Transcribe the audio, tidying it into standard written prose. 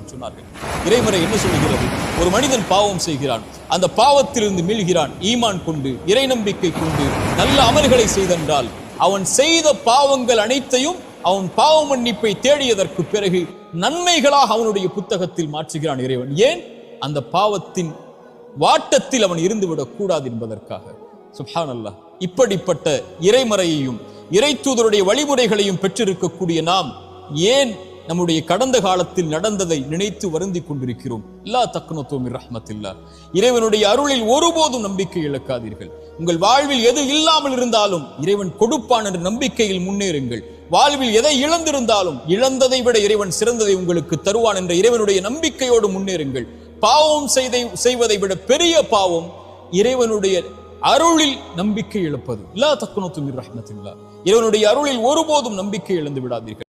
என்று சொன்னார்கள். இறைமறை என்ன சொல்லுகிறது? ஒரு மனிதன் பாவம் செய்கிறான், அந்த பாவத்திலிருந்து மீள்கிறான், ஈமான் கொண்டு இறை நம்பிக்கை கொண்டு நல்ல அமல்களை செய்தென்றால் அவன் செய்த பாவங்கள் அனைத்தையும் அவன் பாவ மன்னிப்பை தேடியதற்கு பிறகு நன்மைகளாக அவனுடைய புத்தகத்தில் மாற்றுகிறான் இறைவன். ஏன்? அந்த பாவத்தின் வாட்டத்தில் அவன் இருந்துவிடக் கூடாது என்பதற்காக. சுப்ஹானல்லாஹ். இப்படிப்பட்ட இறைமறையையும் இறை தூதருடைய வழிமுறைகளையும் பெற்றிருக்கக்கூடிய நாம் ஏன் நம்முடைய கடந்த காலத்தில் நடந்ததை நினைத்து வருந்தி கொண்டிருக்கிறோம்? லா தக்னது மின் ரஹ்மத்தில்லாஹ். இறைவனுடைய அருளில் ஒருபோதும் நம்பிக்கை இழக்காதீர்கள். உங்கள் வாழ்வில் எது இல்லாமல் இருந்தாலும் இறைவன் கொடுப்பான் என்ற நம்பிக்கையில் முன்னேறுங்கள். வாழ்வில் எதை இழந்திருந்தாலும் இழந்ததை விட இறைவன் சிறந்ததை உங்களுக்கு தருவான் என்ற இறைவனுடைய நம்பிக்கையோடு முன்னேறுங்கள். பாவம் செய்வதை விட பெரிய பாவம் இறைவனுடைய அருளில் நம்பிக்கை இழப்பது. லா தக்னது மின் ரஹ்மத்தில்லாஹ். இறைவனுடைய அருளில் ஒருபோதும் நம்பிக்கை இழந்து விடாதீர்கள்.